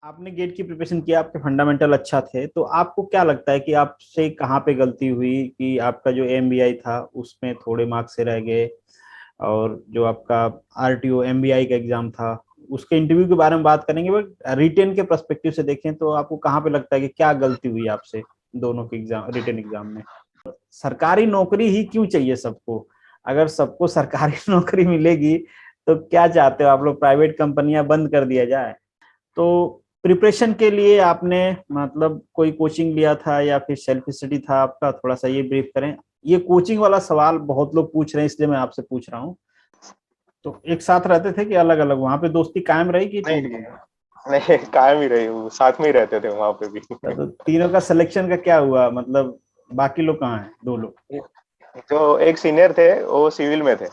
आपने गेट की प्रिपरेशन किया, आपके फंडामेंटल अच्छा थे, तो आपको क्या लगता है कि आपसे कहाँ पे गलती हुई कि आपका जो एमबीआई था उसमें थोड़े मार्क्स से रह गए, और जो आपका आरटीओ एमबीआई का एग्जाम था उसके इंटरव्यू के बारे में बात करेंगे, बट रिटेन के पर्सपेक्टिव से देखें तो आपको कहाँ पे लगता है कि क्या गलती हुई आपसे दोनों के एग्जाम, रिटेन एग्जाम में? सरकारी नौकरी ही क्यों चाहिए सबको? अगर सबको सरकारी नौकरी मिलेगी तो क्या चाहते हो आप लोग, प्राइवेट कंपनियां बंद कर दिया जाए? तो प्रिपरेशन के लिए आपने मतलब कोई कोचिंग लिया था या फिर सेल्फ स्टडी था आपका? थोड़ा सा ये ब्रीफ करें। ये कोचिंग वाला सवाल बहुत लोग पूछ रहे हैं, इसलिए मैं आपसे पूछ रहा हूँ। तो एक साथ रहते थे कि अलग अलग? वहां पे दोस्ती कायम रही कि नहीं टूट गई? नहीं, कायम ही रही, वो साथ में ही रहते थे वहां पे भी। तो तीनों का सिलेक्शन का क्या हुआ मतलब? बाकी लोग कहाँ हैं, दो लोग? जो एक सीनियर थे वो सिविल में थे,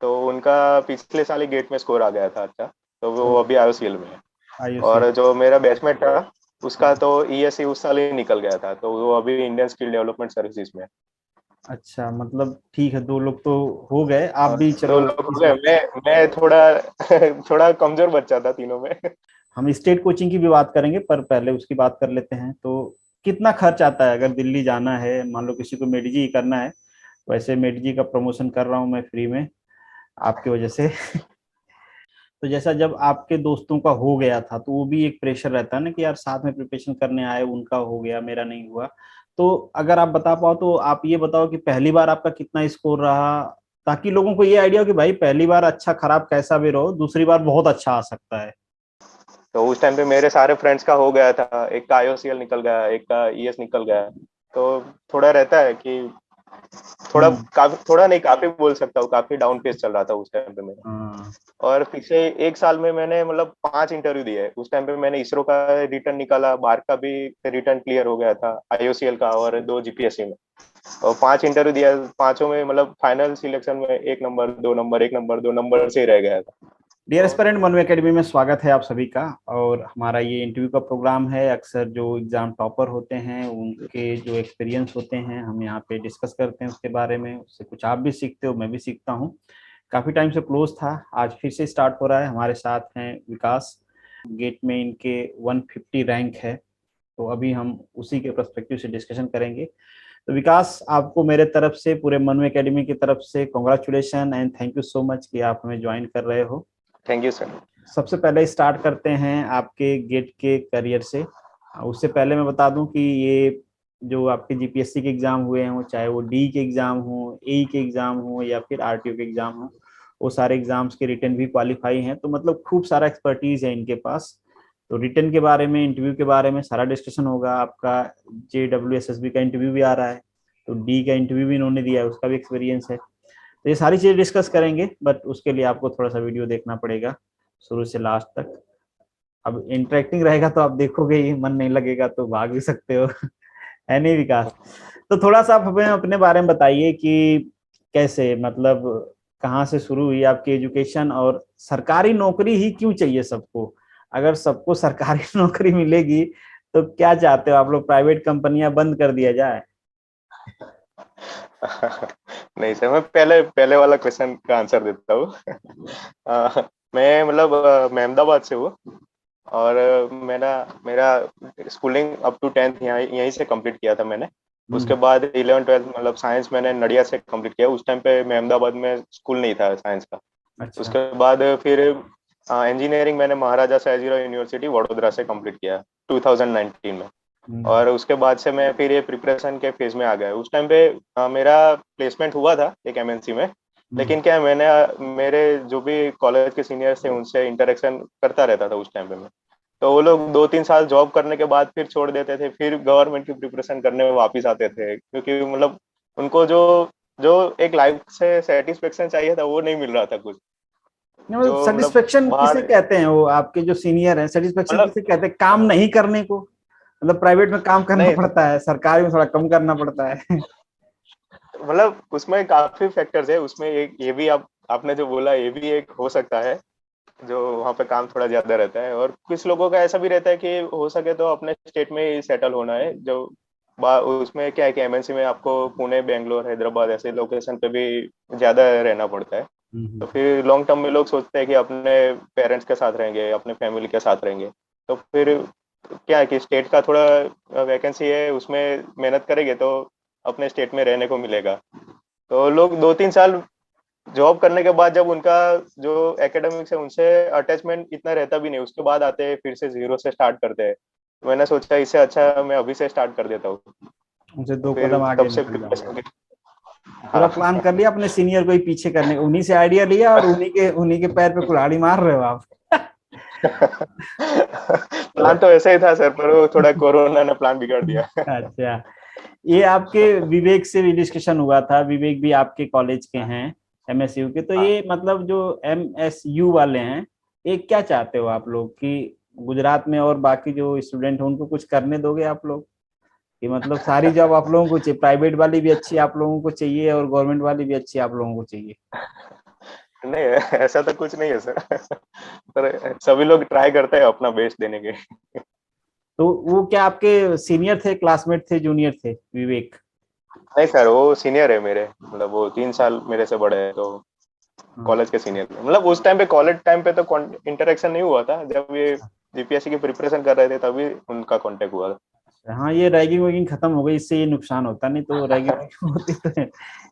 तो उनका पिछले साल ही गेट में स्कोर आ गया था अच्छा, तो वो अभी आईओसीएल में है। आईओसी? और जो मेरा बैचमेट था उसका तो ईएससी उस साल ही निकल गया था, तो वो अभी इंडियन स्किल डेवलपमेंट सर्विसेज में है। अच्छा, मतलब ठीक है, दो लोग तो हो गए, आप और भी दो चलो लोग हो इस गए, बार। मैं थोड़ा थोड़ा कमजोर बच्चा था तीनों में। हम स्टेट कोचिंग की भी बात करेंगे, पर पहले उसकी बात कर लेते हैं। तो कितना खर्च आता है अगर दिल्ली जाना है? मान लो किसी को मेडजी करना है, वैसे मेडजी का प्रमोशन कर रहा हूँ मैं फ्री में आपकी वजह से। तो जैसा जब आपके दोस्तों का हो गया था तो वो भी एक प्रेशर रहता है ना कि यार साथ में प्रिपरेशन करने आए, उनका हो गया मेरा नहीं हुआ। तो अगर आप बता पाओ तो आप ये बताओ कि पहली बार आपका कितना स्कोर रहा, ताकि लोगों को ये आइडिया हो कि भाई पहली बार अच्छा खराब कैसा भी रहो, दूसरी बार बहुत अच्छा आ सकता है। तो उस टाइम पे मेरे सारे फ्रेंड्स का हो गया था, एक का आईओसीएल निकल गया, एक का ईएस निकल गया। तो थोड़ा रहता है कि थोड़ा, हम्म। काफी, थोड़ा नहीं काफी बोल सकता हूँ, काफी डाउन पेस चल रहा था उस टाइम पे मेरा। हाँ। और पिछले एक साल में मैंने मतलब 5 इंटरव्यू दिए। उस टाइम पे मैंने इसरो का रिटर्न निकाला, बार का भी रिटर्न क्लियर हो गया था, आईओसीएल का, और 2 जीपीएससी में। और 5 इंटरव्यू दिया, पांचों में मतलब फाइनल सिलेक्शन में 1 नंबर 2 नंबर, 1 नंबर 2 नंबर से ही रह गया था। डियर तो एस्पिरेंट, मनू एकेडमी में स्वागत है आप सभी का। और हमारा ये इंटरव्यू का प्रोग्राम है। अक्सर जो एग्जाम टॉपर होते हैं उनके जो एक्सपीरियंस होते हैं हम यहाँ पे डिस्कस करते हैं उसके बारे में। उससे कुछ आप भी सीखते हो, मैं भी सीखता हूँ। काफी टाइम से क्लोज था, आज फिर से स्टार्ट हो रहा है। हमारे साथ हैं विकास। गेट में इनके 150 रैंक है, तो अभी हम उसी के पर्सपेक्टिव से डिस्कशन करेंगे। तो विकास, आपको मेरे तरफ से, पूरे मनु एकेडमी की तरफ से congratulation and thank you so much कि आप हमें ज्वाइन कर रहे हो। Thank you sir. सबसे पहले स्टार्ट करते हैं आपके गेट के करियर से। उससे पहले मैं बता दूं कि ये जो आपके जीपीएससी के एग्जाम हुए हैं, वो चाहे वो डी के एग्जाम हो, ए के एग्जाम हो या फिर आरटीओ के एग्जाम हो, वो सारे एग्जाम्स के रिटर्न भी क्वालिफाई हैं। तो मतलब खूब सारा एक्सपर्टीज है इनके पास। तो रिटर्न के बारे में, इंटरव्यू के बारे में सारा डिस्कशन होगा। आपका JWSSB का इंटरव्यू भी आ रहा है, तो डी का इंटरव्यू भी इन्होंने दिया है, उसका भी एक्सपीरियंस है। तो ये सारी चीजें डिस्कस करेंगे, बट उसके लिए आपको थोड़ा सा वीडियो देखना पड़ेगा शुरू से लास्ट तक। अब इंटरेक्टिंग रहेगा तो आप देखोगे ही, मन नहीं लगेगा तो भाग भी सकते हो। है नहीं विकास? तो थोड़ा सा आप हमें अपने बारे में बताइए कि कैसे, मतलब कहाँ से शुरू हुई आपकी एजुकेशन, और सरकारी नौकरी ही क्यों चाहिए सबको? अगर सबको सरकारी नौकरी मिलेगी तो क्या चाहते हो आप लोग, प्राइवेट कंपनियां बंद कर दिया जाए? नहीं सर, मैं पहले पहले वाला क्वेश्चन का आंसर देता हूँ। मैं मतलब मैं अहमदाबाद से हूँ। और मेरा मेरा स्कूलिंग अप टू 10th यहीं से कंप्लीट किया था मैंने। उसके हम्म। बाद 11 12 मतलब साइंस मैंने नडिया से कंप्लीट किया। उस टाइम पे मैं अहमदाबाद में स्कूल नहीं था साइंस का। अच्छा। उसके बाद फिर इंजीनियरिंग मैंने महाराजा सयाजीराव यूनिवर्सिटी वडोदरा से कंप्लीट किया 2019 में। हम्म। और उसके बाद से मैं फिर ये प्रिपरेशन के फेज में आ गया। उस टाइम पे मेरा प्लेसमेंट हुआ था एक एमएनसी में। हम्म। लेकिन क्या है, मैंने मेरे जो भी कॉलेज के सीनियर्स थे उनसे इंटरेक्शन करता रहता था उस टाइम पे मैं। तो वो लोग 2 3 साल जॉब करने के बाद फिर छोड़ देते थे, फिर गवर्नमेंट की प्रिपरेशन करने में वापस आते थे, क्योंकि मतलब उनको जो जो एक लाइफ से सेटिस्फेक्शन चाहिए था वो नहीं मिल रहा था कुछ। मतलब जो मतलब सेटिस्फेक्शन किसे बाहर, कहते हैं? वो आपके जो सीनियर हैं, सेटिस्फेक्शन मतलब किसे कहते हैं? काम नहीं करने को? मतलब प्राइवेट में काम करना नहीं, पड़ता है, सरकारी में थोड़ा कम करना पड़ता है। मतलब उसमें काफी फैक्टर्स है। उसमें एक ये भी, आपने जो बोला ये भी एक हो सकता है, जो वहाँ पे काम थोड़ा ज्यादा रहता है। और कुछ लोगों का ऐसा भी रहता है कि हो सके तो अपने स्टेट में ही सेटल होना है। जो उसमें क्या है कि एमएनसी में आपको पुणे, बेंगलोर, हैदराबाद ऐसे लोकेशन पे भी ज्यादा रहना पड़ता है। तो हम्म। फिर लॉन्ग टर्म में लोग सोचते हैं कि अपने पेरेंट्स के साथ रहेंगे, अपने फैमिली के साथ रहेंगे। तो फिर क्या है कि स्टेट का थोड़ा वैकेंसी है, उसमें मेहनत करेंगे तो अपने स्टेट में रहने को मिलेगा। तो लोग 2-3 साल जॉब करने के बाद जब उनका जो एकेडमिक्स है उनसे अटैचमेंट इतना रहता भी नहीं, उसके बाद आते हैं फिर से जीरो से स्टार्ट करते हैं। मैंने सोचा इससे अच्छा मैं अभी से स्टार्ट कर देता हूँ। उनसे तो 2 कदम फिर तब आगे से निकल जाओगे। प्रिपरेशन। पूरा हाँ। प्लान कर लिया अपने सीनियर को ही पीछे करने का, उन्हीं से आइडिया लिया और उन्हीं के पैर पे कुल्हाड़ी मार रहे हो आप। प्लान तो ऐसा ही था सर, पर वो थोड़ा कोरोना ने प्लान बिगाड़ दिया। अच्छा, ये आपके विवेक से भी डिस्कशन हुआ था, विवेक भी आपके कॉलेज के हैं, एमएसयू के, तो हाँ। ये मतलब जो एमएसयू वाले हैं, ये क्या चाहते हो आप लोग कि गुजरात में और बाकी जो स्टूडेंट हैं उनको कुछ करने दोगे आप लोग, कि मतलब सारी जॉब आप लोगों को चाहिए, प्राइवेट वाली भी अच्छी आप लोगों को चाहिए और गवर्नमेंट वाली भी अच्छी आप लोगों को चाहिए? नहीं, ऐसा तो कुछ नहीं है सर। पर सभी लोग ट्राई करते हैं अपना बेस्ट देने के। तो वो क्या आपके सीनियर थे, क्लासमेट थे, जूनियर थे विवेक? नहीं सर, वो सीनियर है मेरे, मतलब वो 3 साल मेरे से बड़े हैं, तो हाँ। कॉलेज के सीनियर थे। मतलब उस टाइम पे, कॉलेज टाइम पे तो इंटरेक्शन नहीं हुआ था, जब ये जीपीएससी की प्रिपरेशन कर रहे थे तभी उनका कांटेक्ट हुआ था। हाँ, ये रैगिंग वैगिंग खत्म हो गई, इससे ये नुकसान होता, नहीं तो रैगिंग वैगिंग होती तो हाँ।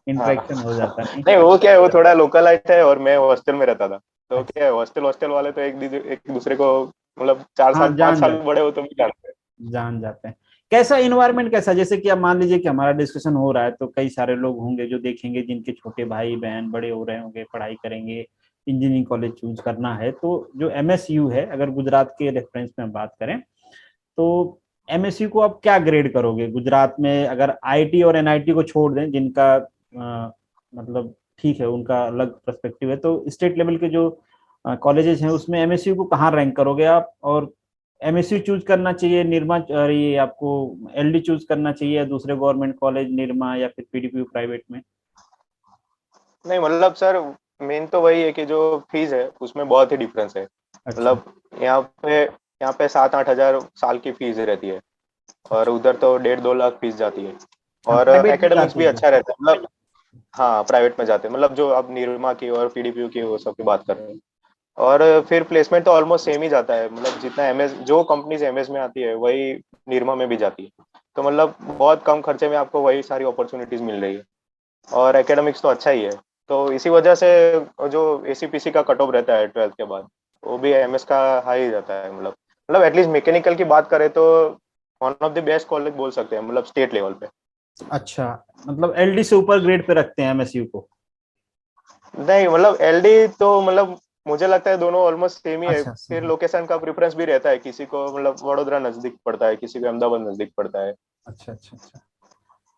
इंटरेक्शन हो जाता नहीं। नहीं, वो क्या है, वो थोड़ा लोकलाइट है और मैं हॉस्टल में रहता था। तो अच्छा। क्या है, हॉस्टल हॉस्टल वाले तो एक दूसरे को, मतलब 4 साल हाँ, 5 साल बड़े हो तो भी जानते हैं। जान जाते हैं। कैसा इन्वायरमेंट कैसा, जैसे कि अब मान लीजिए कि हमारा डिस्कशन हो रहा है तो कई सारे लोग होंगे जो देखेंगे जिनके छोटे भाई बहन बड़े हो रहे होंगे, पढ़ाई करेंगे, इंजीनियरिंग कॉलेज चूज करना है, तो जो एमएसयू है, अगर गुजरात के रेफरेंस में हम बात करें, तो एमएसयू को आप क्या ग्रेड करोगे गुजरात में, अगर आईटी और एनआईटी को छोड़ दें जिनका मतलब ठीक है, उनका अलग पर्सपेक्टिव है, तो स्टेट लेवल के जो कॉलेजेस हैं उसमें एमएसयू को कहाँ रैंक करोगे आप? और एमएसयू चूज करना चाहिए निरमा, ये आपको एलडी चूज करना चाहिए या दूसरे गवर्नमेंट कॉलेज निरमा या फिर पीडीपी प्राइवेट में? नहीं मतलब सर, मेन तो वही है कि जो फीस है उसमें बहुत ही डिफरेंस है। अच्छा। मतलब यहाँ पे 7-8 हजार साल की फीस रहती है, और अच्छा। उधर तो 1.5-2 लाख फीस जाती है। हाँ, और प्राइवेट में एकेडमिक्स जाती भी है वो। अच्छा रहता है, मतलब हाँ प्राइवेट में जाते हैं, मतलब जो आप निरमा की और पीडीपी की वो सब की बात कर रहे हैं। और फिर प्लेसमेंट तो ऑलमोस्ट सेम ही जाता है, मतलब जितना एमएस, जो कंपनीज एमएस में आती है वही निरमा में भी जाती है। तो मतलब बहुत कम खर्चे में आपको वही सारी अपॉर्चुनिटीज मिल रही है, और एकेडमिक्स तो अच्छा ही है। तो इसी वजह से जो एसीपीसी का कट ऑफ रहता है 12th के बाद, वो भी एमएस का हाई रहता है। मतलब एटलीस्ट मैकेनिकल की बात करें तो one of the best college बोल सकते हैं, मतलब स्टेट लेवल पे। अच्छा, मतलब एलडी से ऊपर ग्रेड पे रखते हैं एमएसयू को? नहीं मतलब एलडी तो मतलब मुझे लगता है दोनों ऑलमोस्ट सेम ही है। अच्छा, फिर सही। लोकेशन का प्रेफरेंस भी रहता है, किसी को मतलब वडोदरा नजदीक पड़ता है, किसी को अहमदाबाद नजदीक पड़ता है। अच्छा, अच्छा, अच्छा।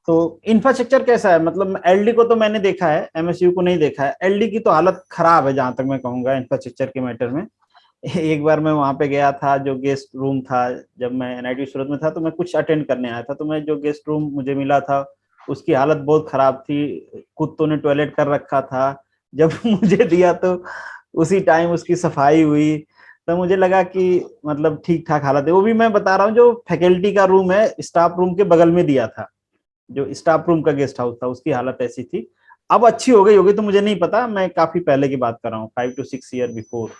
तो इंफ्रास्ट्रक्चर कैसा है, मतलब एलडी को तो मैंने देखा है, एमएसयू को नहीं देखा है, एलडी की तो हालत खराब है जहां तक मैं कहूंगा इंफ्रास्ट्रक्चर के मैटर में। एक बार मैं वहां पे गया था, जो गेस्ट रूम था, जब मैं एनआईटी सूरत में था तो मैं कुछ अटेंड करने आया था, तो मैं जो गेस्ट रूम मुझे मिला था उसकी हालत बहुत खराब थी, कुत्तों ने टॉयलेट कर रखा था। जब मुझे दिया तो उसी टाइम उसकी सफाई हुई, तो मुझे लगा कि मतलब ठीक ठाक हालत है। वो भी मैं बता रहा हूँ, जो फैकल्टी का रूम है स्टाफ रूम के बगल में दिया था, जो स्टाफ रूम का गेस्ट हाउस था, उसकी हालत ऐसी थी। अब अच्छी हो गई होगी तो मुझे नहीं पता, मैं काफी पहले की बात कर रहा हूँ, 5 to 6 ईयर बिफोर।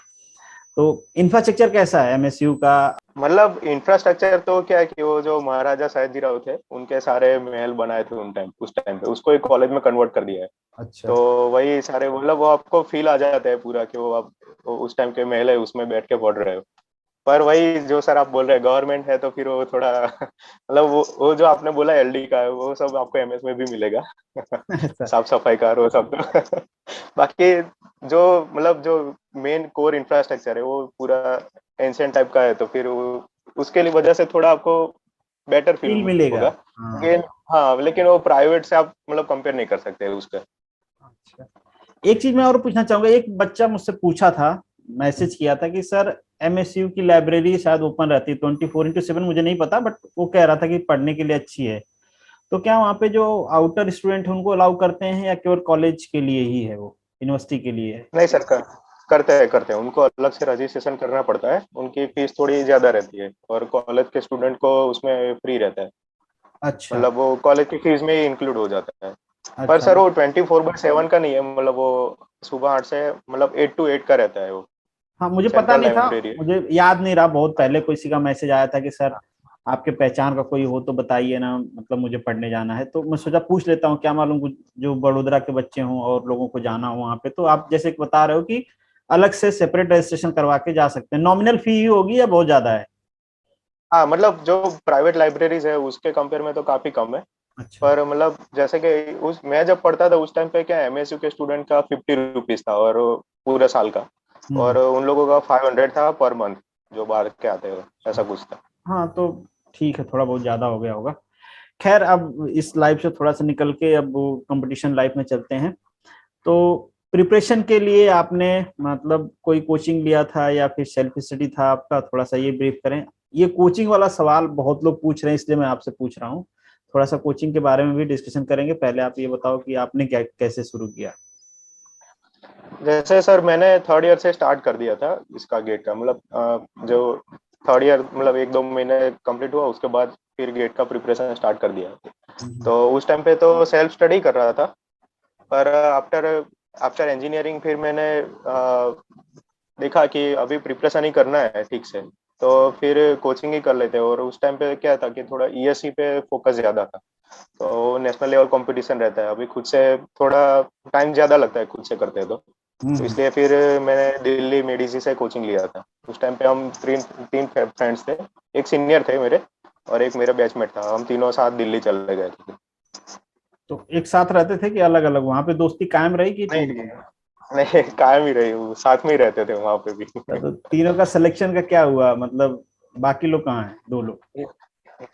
तो इंफ्रास्ट्रक्चर कैसा है एमएसयू का? मतलब इंफ्रास्ट्रक्चर तो क्या है कि वो जो महाराजा सयाजीराव थे उनके सारे महल बनाए थे उस टाइम पे उसको एक कॉलेज में कन्वर्ट कर दिया है। अच्छा। तो वही सारे, मतलब वो आपको फील आ जाता है पूरा कि वो आप वो उस टाइम के महल है उसमें बैठ के पढ़ रहे हो। पर वही जो सर आप बोल रहे हैं गवर्नमेंट है, तो फिर वो थोड़ा मतलब वो जो आपने बोला एलडी का है वो सब आपको एमएस में भी मिलेगा। ऐसा। साफ सफाई का वो सब तो बाकी जो, मतलब जो मेन कोर इंफ्रास्ट्रक्चर है वो पूरा एंशियंट टाइप का है, तो फिर वो उसके लिए वजह से थोड़ा आपको बेटर फील फील मिलेगा। होगा। हाँ। लेकिन हाँ, लेकिन वो प्राइवेट से आप मतलब कंपेयर नहीं कर सकते उसका। अच्छा, एक चीज मैं और पूछना चाहूंगा, एक बच्चा मुझसे पूछा था, मैसेज किया था कि सर एमएसयू की लाइब्रेरी शायद ओपन रहती है 24x7, मुझे नहीं पता, बट वो कह रहा था कि पढ़ने के लिए अच्छी है, तो क्या वहाँ पे जो आउटर स्टूडेंट है उनको अलाउ करते हैं या केवल कॉलेज के लिए ही है, वो यूनिवर्सिटी के लिए है? नहीं सर, करते हैं उनको अलग से रजिस्ट्रेशन करना पड़ता है, उनकी फीस थोड़ी ज्यादा रहती है, और कॉलेज के स्टूडेंट को उसमें फ्री रहता है। अच्छा। मतलब वो कॉलेज की फीस में ही इंक्लूड हो जाता है। पर अच्छा। सर वो 24/7 का नहीं है, मतलब वो सुबह 8 से मतलब 8 to 8 का रहता है वो। हाँ मुझे पता सेंट्रल नहीं था, लाइब्रेरी है। मुझे याद नहीं रहा, बहुत पहले किसी का मैसेज आया था कि सर आपके पहचान का कोई हो तो बताइए ना, मतलब मुझे पढ़ने जाना है, तो मैं सोचा पूछ लेता हूँ, क्या मालूम कुछ जो बड़ोदरा के बच्चे हों और लोगों को जाना हो वहाँ पे। तो आप जैसे कि बता रहे हो कि अलग से सेपरेट रजिस्ट्रेशन करवा के जा सकते हैं, नॉमिनल फी ही होगी या बहुत ज्यादा है? हाँ मतलब जो प्राइवेट लाइब्रेरीज है उसके कंपेयर में तो काफी कम है। अच्छा। पर मतलब जैसे कि उस मैं जब पढ़ता था उस टाइम पे क्या एमएसयू के स्टूडेंट का 50 रुपीज था और पूरे साल का, हम्म। और उन लोगों का 500 था पर मंथ, जो बाहर के आते हो ऐसा कुछ था। हाँ तो ठीक है, थोड़ा बहुत ज्यादा हो गया होगा। खैर अब इस लाइफ से थोड़ा सा निकल के अब कंपटीशन लाइफ में चलते हैं। तो प्रिपरेशन के लिए आपने मतलब कोई कोचिंग लिया था या फिर सेल्फ स्टडी था आपका, थोड़ा सा ये ब्रीफ करें। ये कोचिंग वाला सवाल बहुत लोग पूछ रहे हैं इसलिए मैं आपसे पूछ रहा हूँ। थोड़ा सा कोचिंग के बारे में भी डिस्कशन करेंगे, पहले आप ये बताओ कि आपने क्या कैसे शुरू किया। जैसे सर मैंने थर्ड ईयर से स्टार्ट कर दिया था इसका गेट का, मतलब जो थर्ड ईयर मतलब 1-2 महीने कंप्लीट हुआ उसके बाद फिर गेट का प्रिपरेशन स्टार्ट कर दिया। हम्म। तो उस टाइम पे तो सेल्फ स्टडी कर रहा था, पर आफ्टर आफ्टर इंजीनियरिंग फिर मैंने देखा कि अभी प्रिपरेशन ही करना है ठीक से, तो फिर कोचिंग ही कर लेते हैं। और उस टाइम पे क्या था कि थोड़ा ईएससी पे फोकस ज्यादा था, तो नेशनल लेवल कंपटीशन रहता है, अभी खुद से थोड़ा टाइम ज्यादा लगता है खुद से करते हैं तो हम्म। इसलिए फिर मैंने दिल्ली मेडिसी से कोचिंग लिया था। उस टाइम पे हम तीन तीन फ्रेंड्स थे, एक सीनियर थे मेरे और एक मेरा बैचमेट था, हम तीनों साथ दिल्ली चले गए थे। तो एक साथ रहते थे कि अलग अलग, वहां पे दोस्ती कायम रही कि टूट नहीं गई? नहीं, कायम ही रही, वो साथ में ही रहते थे वहां पे भी। तो तीनों का सिलेक्शन का क्या हुआ, मतलब बाकी लोग कहाँ हैं, दो लोग?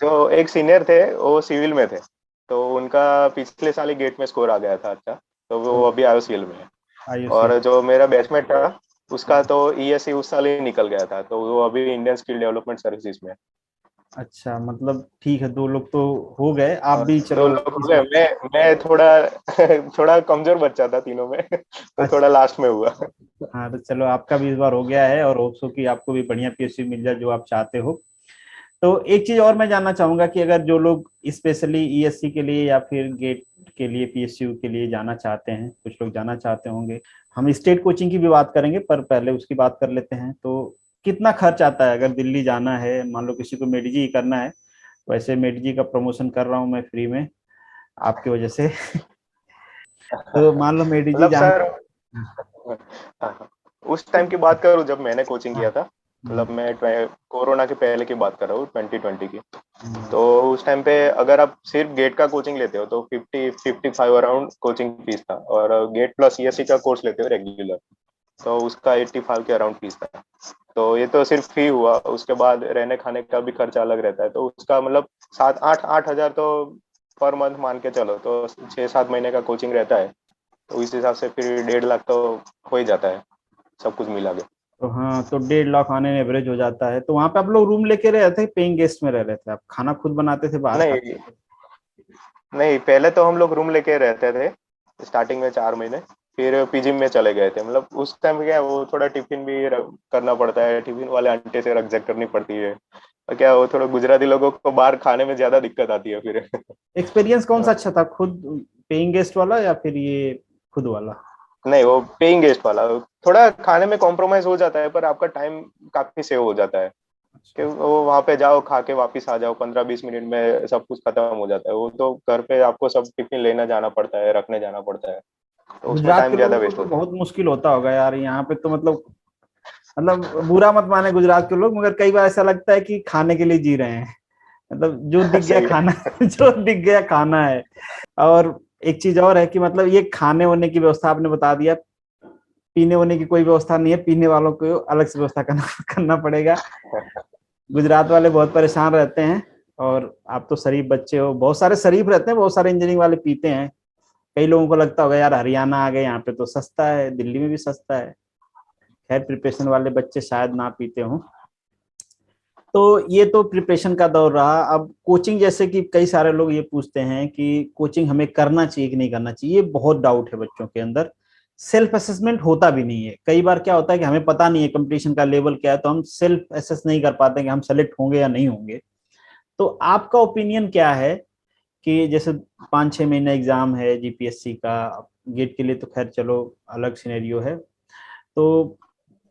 जो एक सीनियर थे वो सिविल में थे, तो उनका पिछले साल ही गेट में स्कोर आ गया था अच्छा, तो वो अभी आईओसीएल में है। आईओसी। और जो मेरा बैचमेट था उसका तो ईएससी उस साल ही निकल गया था, तो वो अभी इंडियन स्किल डेवलपमेंट सर्विसेज में है। अच्छा, मतलब ठीक है, दो लोग तो हो गए, आप और भी दो चलो लोग हो इस गए, बार। मैं थोड़ा थोड़ा कमजोर बच्चा था तीनों में, तो अच्छा। थोड़ा लास्ट में हुआ। हाँ तो चलो आपका भी इस बार हो गया है, और होप्स हो कि आपको भी बढ़िया पीएसयू मिल जाए जो आप चाहते हो। तो एक चीज और मैं जानना चाहूंगा कि अगर जो लोग स्पेशली ईएससी के लिए या फिर गेट के लिए पीएसयू के लिए जाना चाहते हैं, कुछ लोग जाना चाहते होंगे, हम स्टेट कोचिंग की भी बात करेंगे पर पहले उसकी बात कर लेते हैं। तो कितना खर्च आता है अगर दिल्ली जाना है, मान लो किसी को मेडिजी ही करना है? वैसे मेडिजी का प्रमोशन कर रहा हूँ मैं फ्री में आपकी वजह से। तो मान लो मेडिजी मतलब जाना। सर, हाँ, उस टाइम की बात करूँ जब मैंने कोचिंग हाँ। किया था, हम्म। मतलब मैं कोरोना के पहले की बात कर रहा हूँ 2020 की। हम्म। तो उस टाइम पे अगर आप सिर्फ गेट का कोचिंग लेते हो तो 50-55 अराउंड कोचिंग फीस था, और गेट प्लस ईएससी का कोर्स लेते हो रेगुलर तो उसका 85 के अराउंड फीस था। तो ये तो सिर्फ फी हुआ, उसके बाद रहने खाने का भी खर्चा अलग रहता है, तो उसका मतलब 7-8 8 हज़ार तो पर मंथ मान के चलो, तो 6-7 महीने का कोचिंग रहता है, तो इस हिसाब से फिर 1.5 लाख तो हो ही जाता है सब कुछ मिला के। तो हाँ, तो 1.5 लाख आने में एवरेज हो जाता है। तो वहां पे आप लोग रूम लेके रहे थे, पेइंग गेस्ट में रह रहे थे, आप खाना खुद बनाते थे, बाहर खाते नहीं थे? नहीं, पहले तो हम लोग रूम लेके रहते थे स्टार्टिंग में 4 महीने, फिर पीजी में चले गए थे। मतलब उस टाइम क्या है, वो थोड़ा टिफिन भी करना पड़ता है, टिफिन वाले आंटी से रकझक करनी पड़ती है, और क्या वो थोड़ा गुजराती लोगों को बाहर खाने में ज्यादा दिक्कत आती है फिर। एक्सपीरियंस कौन सा अच्छा था, खुद पेइंग गेस्ट वाला या फिर ये खुद वाला? नहीं, वो पेइंग गेस्ट वाला थोड़ा खाने में कॉम्प्रोमाइज हो जाता है, पर आपका टाइम काफी सेव हो जाता है कि अच्छा। वो वहां पे जाओ खा के वापिस आ जाओ, 15-20 मिनट में सब कुछ खत्म हो जाता है। वो तो घर पे आपको सब टिफिन लेना जाना पड़ता है, रखने जाना पड़ता है, तो उसमें गुजरात टाइम के ज्यादा लोगों को वेस्ट तो होता है। बहुत मुश्किल होता होगा यार यहाँ पे, तो मतलब बुरा मत माने गुजरात के लोग, मगर कई बार ऐसा लगता है कि खाने के लिए जी रहे हैं, मतलब जो दिख गया सही है। खाना। जो दिख गया खाना है। और एक चीज और है कि मतलब ये खाने होने की व्यवस्था आपने बता दिया, पीने होने की कोई व्यवस्था नहीं है, पीने वालों को अलग से व्यवस्था करना करना पड़ेगा। गुजरात वाले बहुत परेशान रहते हैं। और आप तो शरीफ बच्चे हो, बहुत सारे शरीफ रहते हैं, बहुत सारे इंजीनियरिंग वाले पीते हैं। कई लोगों को लगता होगा यार हरियाणा आ गए, यहाँ पे तो सस्ता है, दिल्ली में भी सस्ता है। खैर प्रिपरेशन वाले बच्चे शायद ना पीते हों। तो ये तो प्रिपरेशन का दौर रहा। अब कोचिंग, जैसे कि कई सारे लोग ये पूछते हैं कि कोचिंग हमें करना चाहिए कि नहीं करना चाहिए, ये बहुत डाउट है बच्चों के अंदर। सेल्फ असेसमेंट होता भी नहीं है, कई बार क्या होता है कि हमें पता नहीं है कंपटीशन का लेवल क्या है, तो हम सेल्फ असेस नहीं कर पाते कि हम सेलेक्ट होंगे या नहीं होंगे। तो आपका ओपिनियन क्या है कि जैसे 5-6 महीने एग्जाम है जीपीएससी का, गेट के लिए तो खैर चलो अलग सिनेरियो है। तो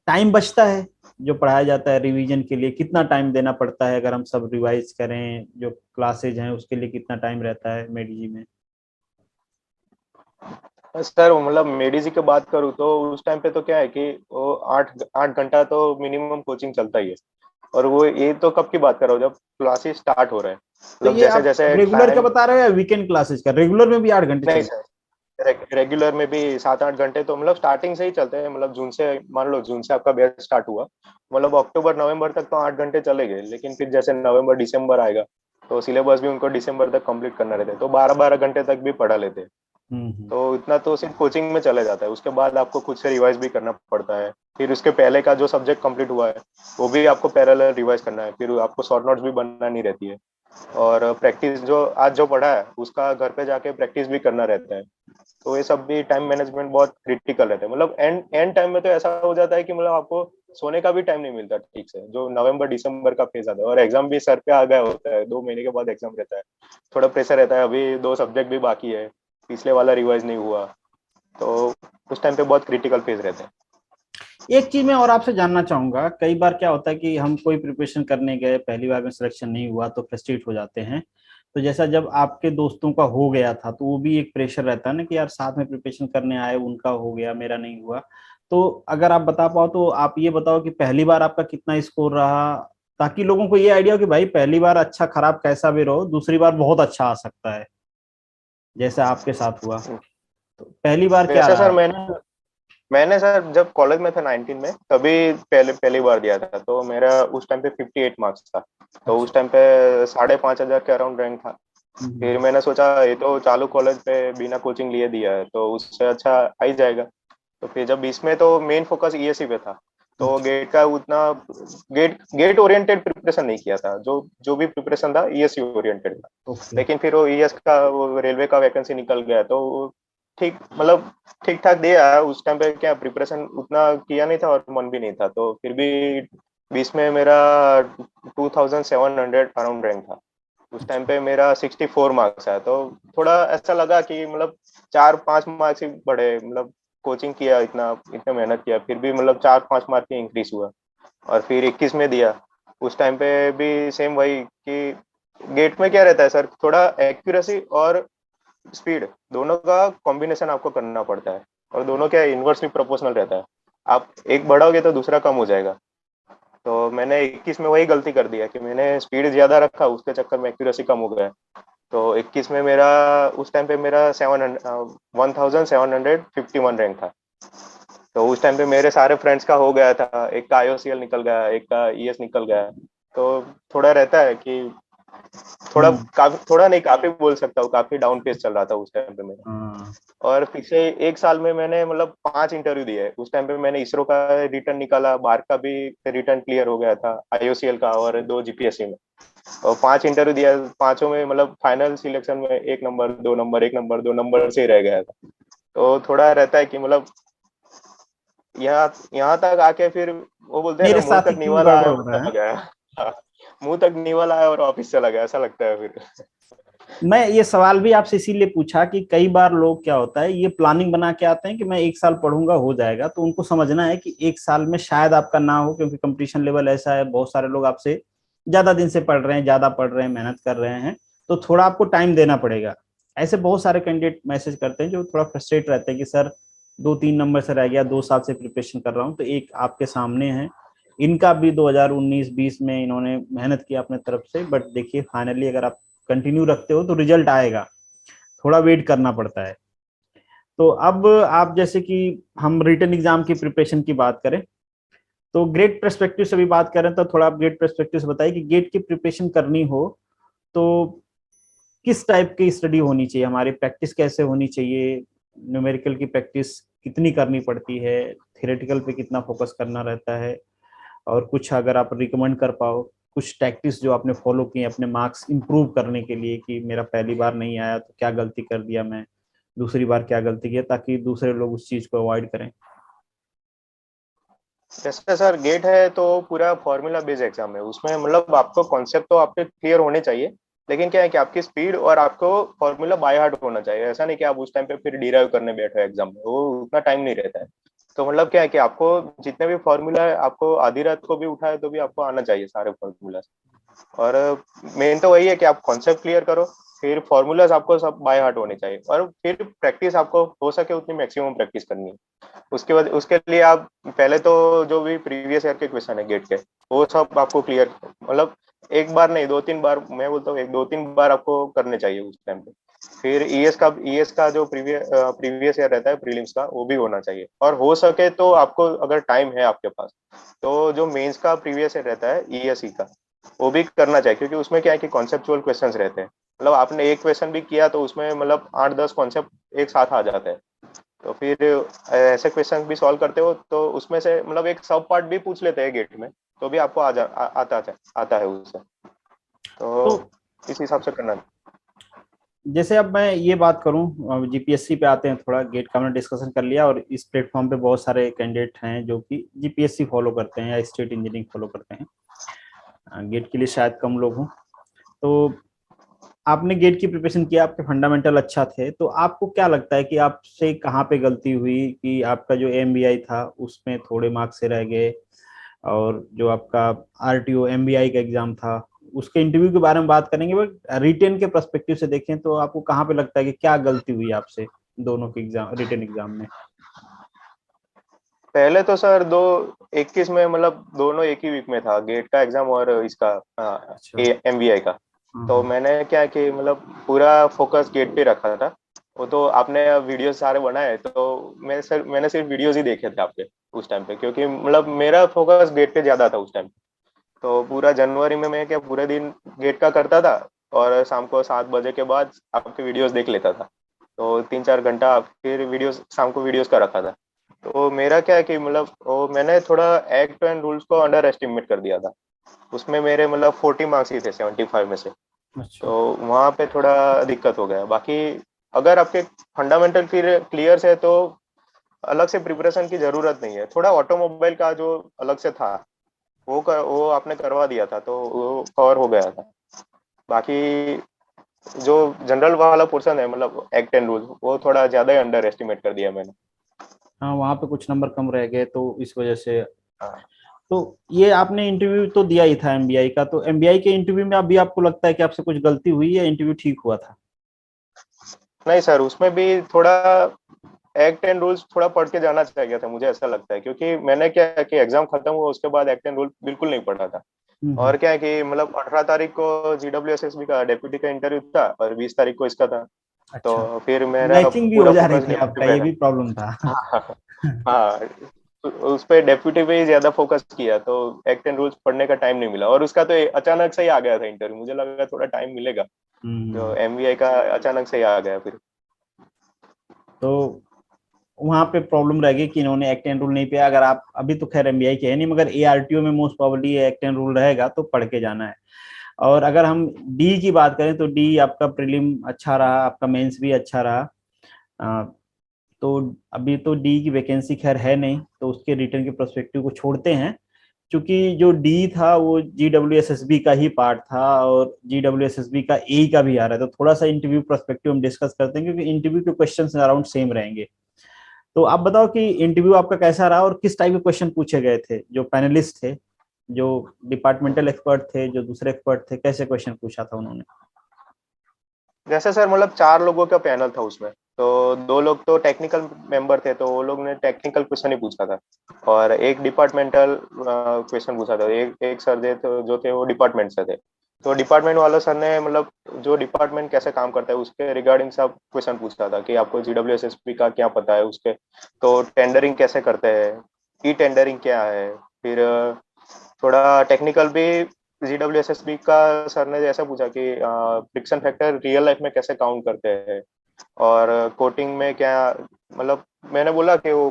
टाइम बचता है जो पढ़ाया जाता है रिवीजन के लिए, कितना टाइम देना पड़ता है अगर हम सब रिवाइज करें, जो क्लासेज हैं उसके लिए कितना टाइम रहता है मेडिजी में? सर मतलब मेडिजी की बात करूँ तो उस टाइम पे तो क्या है कि वो 8 8 घंटा तो मिनिमम कोचिंग चलता ही है। और वो ये तो कब की बात कर रहा हूँ, जब क्लासेस स्टार्ट हो रहे हैं, तो मतलब ये जैसे आप जैसे रेगुलर का टाइम। बता रहे हो या वीकेंड क्लासेज का? रेगुलर में भी 8 घंटे नहीं चलते सर, रेगुलर में भी 7 8 घंटे तो मतलब स्टार्टिंग से ही चलते हैं। मतलब जून से, मान लो जून से आपका बैच स्टार्ट हुआ, मतलब अक्टूबर नवंबर तक तो 8 घंटे चले गए। लेकिन फिर जैसे नवंबर दिसंबर आएगा तो सिलेबस भी उनको दिसंबर तक कंप्लीट करना रहता है, तो 12 12 घंटे तक भी पढ़ा लेते हैं। हैं? तो इतना तो सिर्फ कोचिंग में चले जाता है। उसके बाद आपको खुद से रिवाइज भी करना पड़ता है। फिर उसके पहले का जो सब्जेक्ट कंप्लीट हुआ है वो भी आपको पैरेलल रिवाइज करना है। फिर आपको शॉर्ट नोट्स भी बनानी रहती है। और प्रैक्टिस जो आज जो पढ़ा है उसका घर पे जाके प्रैक्टिस भी करना रहता है। तो ये सब भी टाइम मैनेजमेंट बहुत क्रिटिकल रहता है। मतलब एंड एंड टाइम में तो ऐसा हो जाता है कि मतलब आपको सोने का भी टाइम नहीं मिलता ठीक से, जो नवंबर दिसंबर का फेज आता है। और एग्जाम भी सर पे आ गया होता है, 2 महीने के बाद एग्जाम रहता है। थोड़ा प्रेशर रहता है, अभी 2 सब्जेक्ट भी बाकी है, पिछले वाला रिवाइज नहीं हुआ। तो उस टाइम पे बहुत क्रिटिकल फेज रहता है। एक चीज मैं और आपसे जानना चाहूंगा, कई बार क्या होता है कि हम कोई प्रिपरेशन करने गए, पहली बार में सिलेक्शन नहीं हुआ तो फ्रस्ट्रेट हो जाते हैं। तो जैसा जब आपके दोस्तों का हो गया था तो वो भी एक प्रेशर रहता है ना कि यार साथ में प्रिपरेशन करने आए, उनका हो गया मेरा नहीं हुआ। तो अगर आप बता पाओ तो आप ये बताओ कि पहली बार आपका कितना स्कोर रहा, ताकि लोगों को ये आइडिया हो कि भाई पहली बार अच्छा खराब कैसा भी रहो, दूसरी बार बहुत अच्छा आ सकता है, जैसा आपके साथ हुआ। तो पहली बार क्या वैसे रहा? सर मैंने सर जब कॉलेज में था 19 में, तभी पहले पहली बार दिया था। तो मेरा उस टाइम पे 58 मार्क्स था। तो अच्छा। उस टाइम पे 5,500 के अराउंड रैंक था। फिर हम्म। मैंने सोचा ये तो चालू कॉलेज पे बिना कोचिंग लिए दिया है तो उससे अच्छा आ ही जाएगा। तो फिर जब इसमें तो मेन फोकस ईएससी पे था, तो अच्छा। गेट का उतना गेट गेट ओरिएंटेड प्रिपरेशन नहीं किया था। जो जो भी प्रिपरेशन था ईएससी ओरिएंटेड था। ओके। लेकिन फिर वो ईएस का वो रेलवे का वैकेंसी निकल गया तो ठीक मतलब ठीक ठाक दिया। उस टाइम पे क्या प्रिपरेशन उतना किया नहीं था और मन भी नहीं था, तो फिर भी 20 में मेरा 2,700 अराउंड रैंक था। उस टाइम अच्छा। पे मेरा 64 मार्क्स आया। तो थोड़ा ऐसा लगा कि मतलब 4 5 मार्क्स ही बढ़े। मतलब कोचिंग किया, इतना इतना मेहनत किया, फिर भी मतलब 4 5 मार्क ही इंक्रीज हुआ। और फिर 21 में दिया। उस टाइम पे भी सेम वही कि गेट में क्या रहता है सर, थोड़ा एक्यूरेसी और स्पीड दोनों का कॉम्बिनेशन आपको करना पड़ता है। और दोनों क्या इन्वर्सली प्रोपोर्शनल रहता है। आप एक बढ़ाओगे तो दूसरा कम हो जाएगा। तो मैंने 21 में वही गलती कर दिया कि मैंने स्पीड ज्यादा रखा, उसके चक्कर में एक्यूरेसी कम हो गया। तो 21 में मेरा उस टाइम पे मेरा 1751 रैंक था। तो उस टाइम पे मेरे सारे फ्रेंड्स का हो गया था, एक का आईओसीएल निकल गया, एक का ईएस निकल गया। तो थोड़ा रहता है कि थोड़ा हम्म। काफी, थोड़ा नहीं काफी बोल सकता हूँ, काफी डाउन पेस चल रहा था उस टाइम पे मेरा। हाँ। और पिछले 1 साल में मैंने मतलब 5 इंटरव्यू दिए। उस टाइम पे मैंने इसरो का रिटर्न निकाला, बार का भी रिटर्न क्लियर हो गया था, आईओसीएल का, और 2 जीपीएससी में। और 5 इंटरव्यू दिया, पांचों में मतलब फाइनल सिलेक्शन में 1 नंबर 2 नंबर 1 नंबर 2 नंबर से ही रह गया था। तो थोड़ा रहता है कि मतलब यहाँ यहाँ तक आके फिर वो बोलते हैं ना, मेरे मुंह साथ ही तक क्यों नीवाला आया गड़बड़ और हो रहा है? चला गया। हाँ, मुंह तक नीवाला आया और ऑफिस चला गया, ऐसा लगता है फिर। मैं ये सवाल भी आपसे इसीलिए पूछा कि कई बार लोग क्या होता है, ये प्लानिंग बना के आते हैं कि मैं 1 साल पढ़ूंगा हो जाएगा, तो उनको समझना है कि 1 साल में शायद आपका ना हो, क्योंकि कंपटीशन लेवल ऐसा है, बहुत सारे लोग आपसे ज्यादा दिन से पढ़ रहे हैं, ज्यादा पढ़ रहे हैं, मेहनत कर रहे हैं, तो थोड़ा आपको टाइम देना पड़ेगा। ऐसे बहुत सारे कैंडिडेट मैसेज करते हैं जो थोड़ा फ्रस्ट्रेट रहते हैं कि सर 2 3 नंबर से रह गया, 2 साल से प्रिपरेशन कर रहा हूँ। तो एक आपके सामने है, इनका भी 2019-20 में इन्होंने मेहनत किया अपने तरफ से, बट देखिए फाइनली अगर आप कंटिन्यू रखते हो तो रिजल्ट आएगा, थोड़ा वेट करना पड़ता है। तो अब आप जैसे कि हम रिटन एग्जाम की प्रिपरेशन की बात करें, तो ग्रेड पर्सपेक्टिव से भी बात करें, तो थोड़ा आप ग्रेड पर्सपेक्टिव से बताइए कि गेट की प्रिपरेशन करनी हो तो किस टाइप की स्टडी होनी चाहिए, हमारी प्रैक्टिस कैसे होनी चाहिए, न्यूमेरिकल की प्रैक्टिस कितनी करनी पड़ती है, थियोरेटिकल पे कितना फोकस करना रहता है, और कुछ अगर आप रिकमेंड कर पाओ कुछ टैक्टिस जो आपने फॉलो किए अपने मार्क्स इंप्रूव करने के लिए, कि मेरा पहली बार नहीं आया तो क्या गलती कर दिया मैं, दूसरी बार क्या गलती किया, ताकि दूसरे लोग उस चीज को अवॉइड करें। जैसे सर गेट है तो पूरा फॉर्मूला बेस्ड एग्जाम है। उसमें मतलब आपको कॉन्सेप्ट तो आपके क्लियर होने चाहिए। लेकिन क्या है कि आपकी स्पीड और आपको फॉर्मूला बाय हार्ट होना चाहिए। ऐसा नहीं कि आप उस टाइम पे फिर डिराइव करने बैठे एग्जाम में, वो उतना टाइम नहीं रहता है। तो मतलब क्या है कि आपको जितने भी फॉर्मूला है, आपको आधी रात को भी उठाए तो भी आपको आना चाहिए सारे फॉर्मूला। और मेन तो वही है कि आप कॉन्सेप्ट क्लियर करो, फिर फॉर्मूलाज आपको सब बाय हार्ट होने चाहिए, और फिर प्रैक्टिस आपको हो सके उतनी मैक्सिमम प्रैक्टिस करनी है। उसके बाद उसके लिए आप पहले तो जो भी प्रीवियस ईयर के क्वेश्चन है गेट के, वो सब आपको क्लियर, मतलब एक बार नहीं, 2-3 बार, मैं बोलता हूँ 1-2-3 बार आपको करने चाहिए उस टाइम पे। फिर ईएस का जो प्रीवियस ईयर रहता है प्रीलिम्स का, वो भी होना चाहिए। और हो सके तो आपको, अगर टाइम है आपके पास, तो जो मेंस का प्रीवियस ईयर रहता है ईएसई का, वो भी करना चाहिए, क्योंकि उसमें क्या है कि कॉन्सेप्चुअल क्वेश्चंस रहते हैं। मतलब आपने एक क्वेश्चन भी किया तो उसमें मतलब 8-10 कॉन्सेप्ट एक साथ आ जाते हैं। तो फिर ऐसे क्वेश्चन भी सॉल्व करते हो तो उसमें से मतलब एक सब पार्ट भी पूछ लेते हैं गेट में, तो भी आपको आता है उससे। तो तो इस हिसाब से करना है। जैसे अब मैं ये बात करूं, जीपीएससी पे आते हैं, थोड़ा गेट का हमने डिस्कशन कर लिया, और इस प्लेटफॉर्म पे बहुत सारे कैंडिडेट हैं जो कि जीपीएससी फॉलो करते हैं या स्टेट इंजीनियरिंग फॉलो करते हैं। गेट के लिए शायद कम लोग हों। तो आपने गेट की प्रिपरेशन किया, आपके फंडामेंटल अच्छा थे, तो आपको क्या लगता है कि आपसे कहाँ पे गलती हुई कि आपका जो एमबीआई था उसमें थोड़े मार्क्स से रह गए, और जो आपका आरटीओ एमबीआई का एग्जाम था उसके इंटरव्यू के बारे में बात करेंगे, बट रिटेन के पर्सपेक्टिव से देखें तो आपको कहाँ पे लगता है कि क्या गलती हुई आपसे दोनों के एग्जाम, रिटेन एग्जाम में? पहले तो सर 2021 में मतलब दोनों एक ही वीक में था, गेट का एग्जाम और इसका अच्छा। एमबीआई का। हाँ तो हाँ। मैंने क्या कि मतलब पूरा फोकस गेट पे रखा था। वो तो आपने वीडियो सारे बनाए, तो मैंने सिर्फ वीडियोस ही देखे थे आपके उस टाइम पे, क्योंकि मतलब मेरा फोकस गेट पे ज्यादा था उस टाइम। तो पूरा जनवरी में मैं क्या पूरे दिन गेट का करता था, और शाम को 7 बजे के बाद आपके वीडियोस देख लेता था। तो 3-4 घंटा फिर वीडियोस, शाम को वीडियोस का रखा था। तो मेरा क्या है कि मतलब वो मैंने थोड़ा एक्ट एंड रूल्स को अंडर एस्टिमेट कर दिया था। उसमें मेरे मतलब 40 मार्क्स ही थे 75 में से। अच्छा। तो वहाँ पे थोड़ा दिक्कत हो गया। बाकी अगर आपके फंडामेंटल क्लियर है तो अलग से प्रिपरेशन की जरूरत नहीं है। थोड़ा ऑटोमोबाइल का जो अलग से था, वो आपने करवा दिया था, तो वो कवर हो गया था। बाकी जो जनरल वाला पोर्शन है, मतलब एक्ट एंड रूल, वो थोड़ा ज्यादा ही अंडर एस्टिमेट कर दिया मैंने। हाँ, वहाँ पे कुछ नंबर कम रह गए तो इस वजह से। हाँ। तो ये आपने इंटरव्यू तो दिया ही था एमबीआई का, तो एमबीआई के इंटरव्यू में अभी आपको लगता है कि आपसे कुछ गलती हुई या इंटरव्यू ठीक हुआ था? नहीं सर, उसमें भी थोड़ा एक्ट एंड रूल्स थोड़ा पढ़ के जाना चाहिए था, मुझे ऐसा लगता है, क्योंकि मैंने क्या है कि एग्जाम खत्म हुआ उसके बाद एक्ट एंड रूल बिल्कुल नहीं पढ़ा था। हम्म। और क्या है कि मतलब 18 तारीख को जीडब्ल्यूएसएसबी का डेप्यूटी का इंटरव्यू था, और 20 तारीख को इसका था। अच्छा। तो फिर मेरा मैचिंग भी हो पूरा जा रही फोकस थी डेप्यूटी आपका, पे ये था। भी प्रॉब्लम था। हाँ। हाँ, उस पे डेप्यूटी पे ही ज्यादा फोकस किया, तो एक्ट एंड रूल्स पढ़ने का टाइम नहीं मिला। और उसका तो अचानक से ही आ गया था इंटरव्यू, मुझे लगा थोड़ा टाइम मिलेगा। जो हम्म। एमवीआई का अचानक से ही आ गया फिर। तो वहां पे प्रॉब्लम रह गई कि इन्होंने एक्ट एंड रूल नहीं पे, अगर आप अभी तो खैर एमबीआई के है नहीं, मगर एआरटीओ में most probably act and rule रहेगा तो पढ़ के जाना है। और अगर हम डी की बात करें तो डी आपका प्रीलिम अच्छा रहा, आपका मेंस भी अच्छा रहा। अ, तो अभी तो डी की वैकेंसी खैर है नहीं, तो उसके रिटर्न के प्रोस्पेक्टिव को छोड़ते हैं। क्योंकि जो डी था वो जीडब्ल्यूएसएसबी का ही पार्ट था, और जीडब्ल्यूएसएसबी का ए का भी आ रहा है, तो थोड़ा सा इंटरव्यू प्रोस्पेक्टिव हम डिस्कस करते हैं, क्योंकि इंटरव्यू के क्वेश्चन अराउंड सेम रहेंगे। तो आप बताओ कि इंटरव्यू आपका कैसा रहा और किस टाइप के क्वेश्चन पूछे गए थे, जो पैनलिस्ट थे, जो डिपार्टमेंटल एक्सपर्ट थे, जो दूसरे एक्सपर्ट थे, कैसे क्वेश्चन पूछा था उन्होंने? जैसे सर मतलब 4 लोगों का पैनल था उसमें, तो 2 लोग तो टेक्निकल मेंबर थे, तो वो लोग ने टेक्निकल क्वेश्चन ही पूछा था। और एक डिपार्टमेंटल क्वेश्चन पूछा था। एक एक सर जो थे वो डिपार्टमेंट से थे। तो डिपार्टमेंट वाले सर ने मतलब जो डिपार्टमेंट कैसे काम करता है उसके रिगार्डिंग सब क्वेश्चन पूछा था, कि आपको जीडब्ल्यूएसएसपी का क्या पता है उसके, तो टेंडरिंग कैसे करते हैं, ई टेंडरिंग क्या है। फिर थोड़ा टेक्निकल भी जीडब्ल्यूएसएसबी का सर ने जैसा पूछा कि फ्रिक्शन फैक्टर रियल लाइफ में कैसे काउंट करते हैं, और कोटिंग में क्या, मतलब मैंने बोला कि वो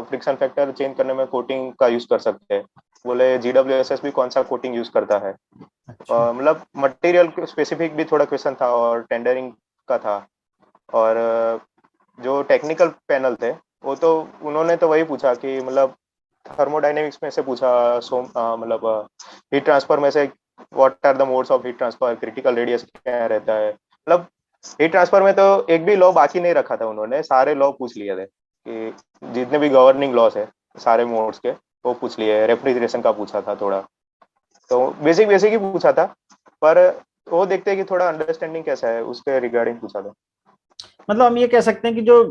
फ्रिक्शन फैक्टर चेंज करने में कोटिंग का यूज कर सकते हैं। बोले जीडब्ल्यूएसएसबी कौन सा कोटिंग यूज करता है। अच्छा। मतलब मटेरियल स्पेसिफिक भी थोड़ा क्वेश्चन था, और टेंडरिंग का था। और जो टेक्निकल पैनल थे, वो तो उन्होंने तो वही पूछा कि मतलब थर्मोडायनेमिक्स में से पूछा, मतलब हीट ट्रांसफर में से what are the modes of heat transfer, critical radius क्या रहता है। मतलब हीट ट्रांसफर में तो एक भी लॉ बाकी नहीं रखा था, उन्होंने सारे लॉ पूछ लिए थे कि जितने भी गवर्निंग लॉस है सारे मोड्स के वो पूछ लिए, रेफ्रिजरेशन का पूछा था थोड़ा, तो बेसिक बेसिक ही पूछा था, पर वो देखते हैं कि थोड़ा अंडरस्टैंडिंग कैसा है उसके रिगार्डिंग पूछा था। मतलब हम ये कह सकते हैं कि जो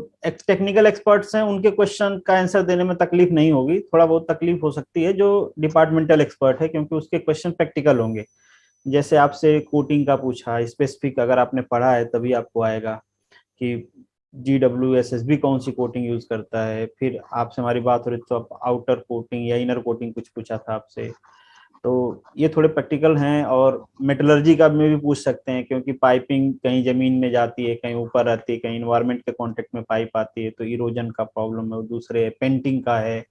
टेक्निकल एक्सपर्ट्स हैं उनके क्वेश्चन का आंसर देने में तकलीफ नहीं होगी, थोड़ा बहुत तकलीफ हो सकती है जो डिपार्टमेंटल एक्सपर्ट है, क्योंकि उसके क्वेश्चन प्रैक्टिकल होंगे। जैसे आपसे कोटिंग का पूछा, स्पेसिफिक अगर आपने पढ़ा है तभी आपको आएगा कि GWSSB कौन सी कोटिंग यूज करता है। फिर आपसे हमारी बात हो रही तो आप आउटर कोटिंग या इनर कोटिंग कुछ पूछा था आपसे, तो ये थोड़े प्रैक्टिकल हैं। और मेटलर्जी का में भी पूछ सकते हैं, क्योंकि पाइपिंग कहीं जमीन में जाती है, कहीं ऊपर रहती है, कहीं इन्वायरमेंट के कांटेक्ट में पाइप आती है, तो इरोजन का प्रॉब्लम है। दूसरे पेंटिंग का है,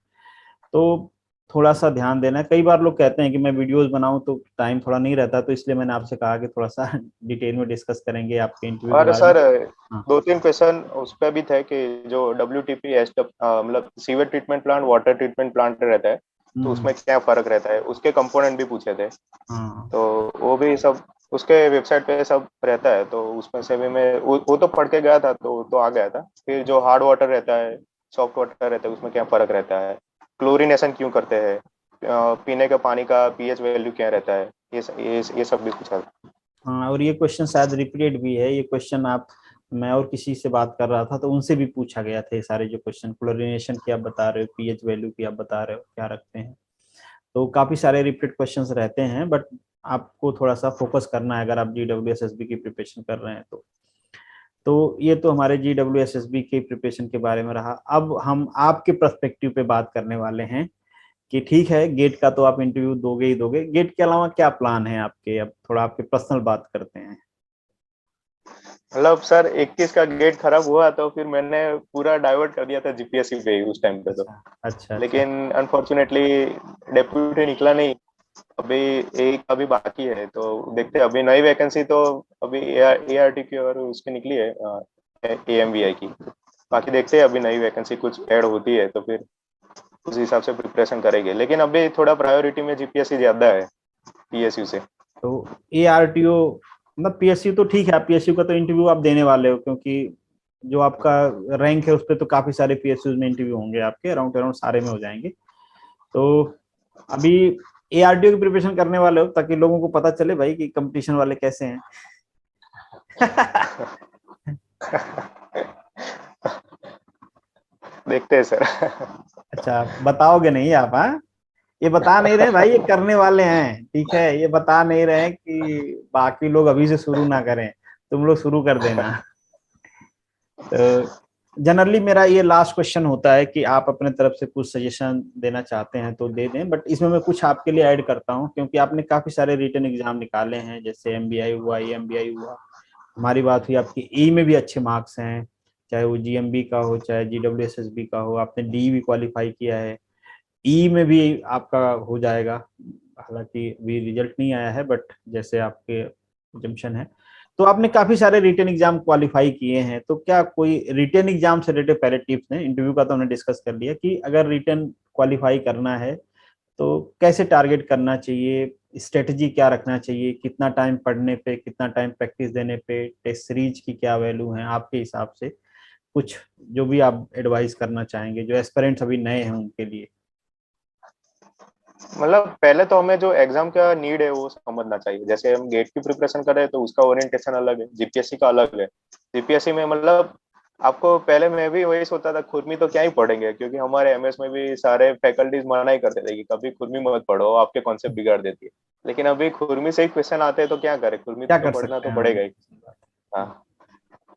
तो थोड़ा सा ध्यान देना है। कई बार लोग कहते हैं कि मैं वीडियोस बनाऊं तो टाइम थोड़ा नहीं रहता, तो इसलिए मैंने आपसे कहा कि थोड़ा सा डिटेल में डिस्कस करेंगे आपके इंटरव्यू के और बारे में। सर हाँ। 2-3 क्वेश्चन उस पर भी थे कि जो WTP मतलब sewage treatment plant, water treatment plant रहता है, तो हम्म। उसमें क्या फर्क रहता है, उसके कंपोनेंट भी पूछे थे। हाँ। तो वो भी सब उसके वेबसाइट पे सब रहता है, तो उसमें से भी मैं वो तो पढ़ के गया था, तो आ गया था। फिर जो हार्ड वाटर रहता है, सॉफ्ट वाटर रहता है, उसमें क्या फर्क रहता है, क्लोरीनेशन क्यों करते हैं, पीने के पानी का पीएच वैल्यू क्या रहता है, ये सब भी पूछा था। हाँ, और ये क्वेश्चन शायद रिपीटेड भी है। ये क्वेश्चन आप, मैं और किसी से बात कर रहा था तो उनसे भी पूछा गया था। ये सारे जो क्वेश्चन क्लोरीनेशन की आप बता रहे हो, पीएच वैल्यू की आप बता रहे हो, क्या रखते हैं, तो काफी सारे रिपीट क्वेश्चंस रहते हैं। बट आपको थोड़ा सा फोकस करना है अगर आप GWSSB की प्रिपरेशन कर रहे हैं तो ये तो हमारे GWSSB की प्रिपरेशन के बारे में रहा। अब हम आपके पर्सपेक्टिव पे बात करने वाले हैं कि ठीक है, गेट का तो आप इंटरव्यू दोगे ही दोगे, गेट के अलावा क्या प्लान है आपके? अब थोड़ा आपके पर्सनल बात करते हैं। मतलब सर 21 का गेट खराब हुआ तो फिर मैंने पूरा डाइवर्ट कर दिया था जीपीएससी पे ही उस टाइम पे तो। अच्छा अच्छा अच्छा। लेकिन अनफॉर्चुनेटली डेप्यूटी निकला नहीं। अभी एक अभी बाकी है, तो देखते हैं। अभी नई वैकेंसी तो अभी ART की और उसकी निकली है, AMBI की। बाकी देखते हैं, अभी नई वैकेंसी कुछ ऐड होती है तो फिर उस हिसाब से प्रिपरेशन करेंगे। लेकिन अभी थोड़ा प्रायोरिटी में जीपीएससी ज्यादा है PSU से। तो ARTO मतलब PSU तो ठीक है, आप PSU का तो इंटरव्यू आप देने वाले हो, क्योंकि जो आपका रैंक है उस पर तो काफी सारे PSU में इंटरव्यू होंगे आपके, अराउंड अराउंड सारे में हो जाएंगे। तो अभी ARTO की प्रिपरेशन करने वाले हो ताकि लोगों को पता चले भाई कि कंपटीशन वाले कैसे हैं। देखते हैं सर। अच्छा, बताओगे नहीं आप? हाँ, ये बता नहीं रहे भाई, ये करने वाले हैं, ठीक है, ये बता नहीं रहे कि बाकी लोग अभी से शुरू ना करें, तुम लोग शुरू कर देना। तो जनरली मेरा ये लास्ट क्वेश्चन होता है कि आप अपने तरफ से कुछ सजेशन देना चाहते हैं तो दे दें, बट इसमें मैं कुछ आपके लिए ऐड करता हूं, क्योंकि आपने काफी सारे रिटन एग्जाम निकाले हैं, जैसे MBI हुआ, EMBI हुआ। हमारी बात हुई आपकी ई में भी अच्छे मार्क्स हैं, चाहे वो GMB का हो चाहे GWSSB का हो। आपने डी भी क्वालिफाई किया है, ई में भी आपका हो जाएगा। हालांकि अभी रिजल्ट नहीं आया है, बट जैसे आपके जम्पशन है, तो आपने काफी सारे रिटन एग्जाम क्वालिफाई किए हैं। तो क्या कोई रिटन एग्जाम से रिलेटेड पहले टिप्स हैं? इंटरव्यू का तो हमने डिस्कस कर लिया कि अगर रिटन क्वालिफाई करना है तो कैसे टारगेट करना चाहिए, स्ट्रेटजी क्या रखना चाहिए, कितना टाइम पढ़ने पे, कितना टाइम प्रैक्टिस देने पे, टेस्ट सीरीज की क्या वैल्यू है आपके हिसाब से? कुछ जो भी आप एडवाइस करना चाहेंगे जो एस्पिरेंट्स अभी नए हैं उनके लिए। मतलब पहले तो हमें जो एग्जाम का नीड है वो समझना चाहिए। जैसे हम गेट की प्रिपरेशन कर रहे हैं तो उसका ओरिएंटेशन अलग है, जीपीएससी का अलग है। जीपीएससी में मतलब आपको, पहले मैं भी वही सोचता था खुरमी तो क्या ही पढ़ेंगे, क्योंकि हमारे एमएस में भी सारे फैकल्टीज मना ही करते थे कि कभी खुरमी मत पढ़ो, आपके कॉन्सेप्ट बिगाड़ देती है। लेकिन अभी खुरमी से ही क्वेश्चन आते हैं तो क्या करें, खुरमी क्या तो कर पढ़ना सकते तो हैं हम? पड़ेगा ही। हाँ,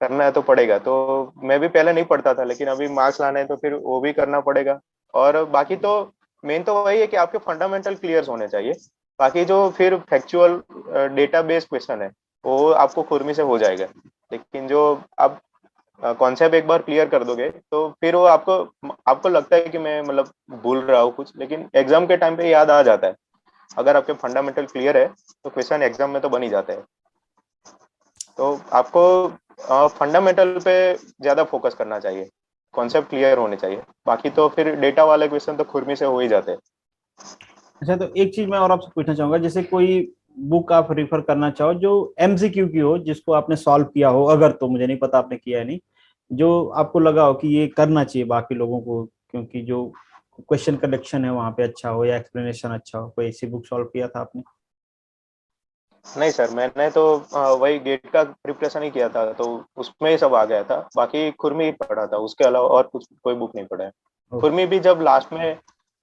करना है तो पड़ेगा। तो मैं भी पहले नहीं पढ़ता था, लेकिन अभी मार्क्स लाने हैं तो फिर वो भी करना पड़ेगा। और बाकी तो मेन तो वही है कि आपके फंडामेंटल क्लियर होने चाहिए। बाकी जो फिर फैक्चुअल डेटा बेस्ड क्वेश्चन है वो आपको खुरमी से हो जाएगा। लेकिन जो आप कॉन्सेप्ट एक बार क्लियर कर दोगे तो फिर वो आपको आपको लगता है कि मैं मतलब भूल रहा हूँ कुछ, लेकिन एग्जाम के टाइम पे याद आ जाता है। अगर आपके फंडामेंटल क्लियर है तो क्वेश्चन एग्जाम में तो बन ही जाता है। तो आपको फंडामेंटल पे ज्यादा फोकस करना चाहिए, कॉन्सेप्ट क्लियर होने चाहिए। बाकी तो फिर डेटा वाले क्वेश्चन तो खुरमी से हो ही जाते हैं। अच्छा, तो एक चीज मैं और आपसे पूछना चाहूंगा, जैसे कोई बुक आप रेफर करना चाहो जो MCQ की हो, जिसको आपने सॉल्व किया हो, अगर, तो मुझे नहीं पता आपने किया है नहीं, जो आपको लगा हो कि ये करना चाहिए बाकी लोगों को, क्योंकि जो क्वेश्चन कलेक्शन है वहाँ पे अच्छा हो या एक्सप्लेनेशन अच्छा हो, कोई ऐसी बुक सॉल्व किया था आपने? नहीं सर, मैंने तो वही गेट का प्रिपरेशन ही किया था, तो उसमें ही सब आ गया था। बाकी खुरमी ही पढ़ा था, उसके अलावा और कुछ कोई बुक नहीं पढ़ा है। खुरमी भी जब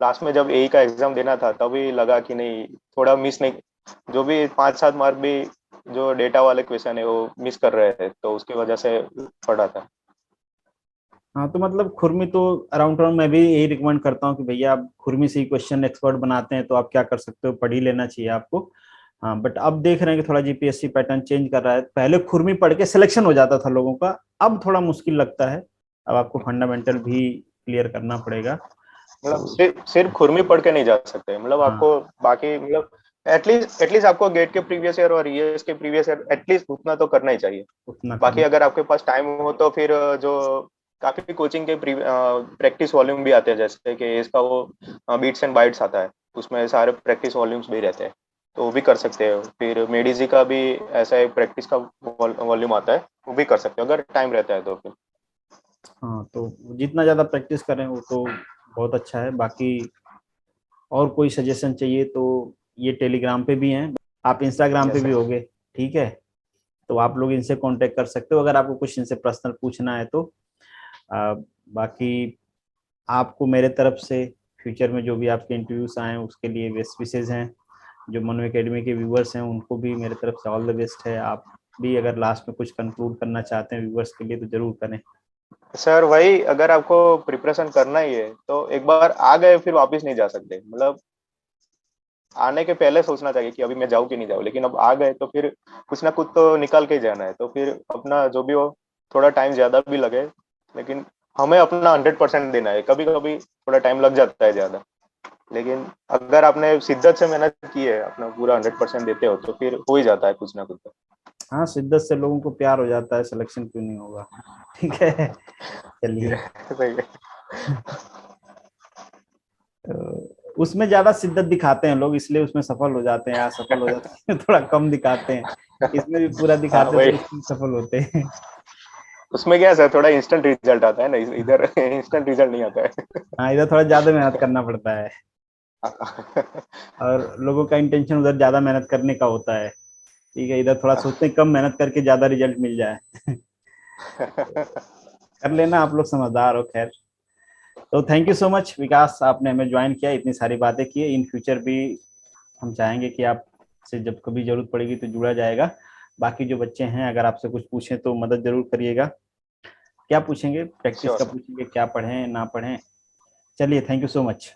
लास्ट में जब एई का एग्जाम देना था तभी लगा कि नहीं, थोड़ा मिस नहीं, जो भी 5-7 मार्क भी जो डेटा वाले क्वेश्चन है वो मिस कर रहे थे, तो उसकी वजह से पढ़ा था। हाँ, तो मतलब खुरमी तो अराउंड अराउंड मैं भी यही रिकमेंड करता हूँ कि भैया आप खुरमी से ही क्वेश्चन एक्सपर्ट बनाते हैं तो आप क्या कर सकते हो, पढ़ ही लेना चाहिए आपको। हाँ, बट अब देख रहे हैं कि थोड़ा जीपीएससी पैटर्न चेंज कर रहा है। पहले खुरमी पढ़ के सिलेक्शन हो जाता था लोगों का, अब थोड़ा मुश्किल लगता है। अब आपको फंडामेंटल भी क्लियर करना पड़ेगा। मतलब तो सिर्फ खुरमी पढ़ के नहीं जा सकते, मतलब हाँ, आपको बाकी मतलब एटलीस्ट आपको गेट के प्रीवियस ईयर और ईएस के प्रीवियस ईयर एटलीस्ट उतना तो करना ही चाहिए। उतना बाकी करना। अगर आपके पास टाइम हो तो फिर जो काफी कोचिंग के प्रैक्टिस वॉल्यूम भी आते हैं, जैसे कि इसका वो बीट्स एंड बाइट्स आता है, उसमें सारे प्रैक्टिस वॉल्यूम्स भी रहते हैं, तो वो भी कर सकते हो। फिर मेडिजी का भी ऐसा एक प्रैक्टिस का वॉल्यूम आता है, वो भी कर सकते हो अगर टाइम रहता है तो फिर। हाँ, तो जितना ज्यादा प्रैक्टिस करें वो तो बहुत अच्छा है। बाकी और कोई सजेशन चाहिए तो ये टेलीग्राम पे भी हैं, आप इंस्टाग्राम पे यस भी सर। होगे, ठीक है? तो आप लोग इनसे कांटेक्ट कर सकते हो अगर आपको कुछ इनसे पर्सनल पूछना है तो। बाकी आपको मेरे तरफ से फ्यूचर में जो भी आपके इंटरव्यूज आए उसके लिए बेस्ट विशेज हैं। जो मनु एकेडमी के व्यूवर्स हैं उनको भी मेरे तरफ से ऑल द बेस्ट है। आप भी अगर लास्ट में कुछ कंक्लूड करना चाहते हैं व्यूवर्स के लिए तो जरूर करें। सर वही, अगर आपको प्रिपरेशन करना ही है तो एक बार आ गए फिर वापस नहीं जा सकते, मतलब आने के पहले सोचना चाहिए कि अभी मैं जाऊँ कि नहीं जाऊँ, लेकिन अब आ गए तो फिर कुछ ना कुछ तो निकाल के ही जाना है, तो फिर अपना जो भी हो, थोड़ा टाइम ज्यादा भी लगे, लेकिन हमें अपना 100% देना है। कभी कभी थोड़ा टाइम लग जाता है ज्यादा, लेकिन अगर आपने शिद्दत से मेहनत की है, अपना पूरा 100% देते हो, तो फिर हो ही जाता है कुछ ना कुछ तो। हाँ, शिद्दत से लोगों को प्यार हो जाता है, सिलेक्शन क्यों नहीं होगा। ठीक है, चलिए। सही है। उसमें ज्यादा शिद्दत दिखाते हैं लोग इसलिए उसमें सफल हो जाते हैं, या सफल हो जाते हैं थोड़ा कम दिखाते हैं। इसमें भी पूरा हाँ दिखाते वही, तो इसमें सफल होते हैं। उसमें क्या है सर, थोड़ा इंस्टेंट रिजल्ट आता है ना, इधर इंस्टेंट रिजल्ट नहीं आता हाँ, इधर थोड़ा ज्यादा मेहनत करना पड़ता है है। और लोगों का इंटेंशन उधर ज्यादा मेहनत करने का होता है। ठीक है, इधर थोड़ा सोचते हैं कम मेहनत करके ज्यादा रिजल्ट मिल जाए। कर लेना, आप लोग समझदार हो। खैर, तो थैंक यू सो मच विकास, आपने हमें ज्वाइन किया, इतनी सारी बातें की। इन फ्यूचर भी हम चाहेंगे कि आपसे जब कभी जरूरत पड़ेगी तो जुड़ा जाएगा। बाकी जो बच्चे हैं अगर आपसे कुछ पूछें तो मदद जरूर करिएगा। क्या पूछेंगे, प्रैक्टिस श्योर का सर। पूछेंगे, क्या पढ़ें ना पढ़ें? चलिए, थैंक यू सो मच।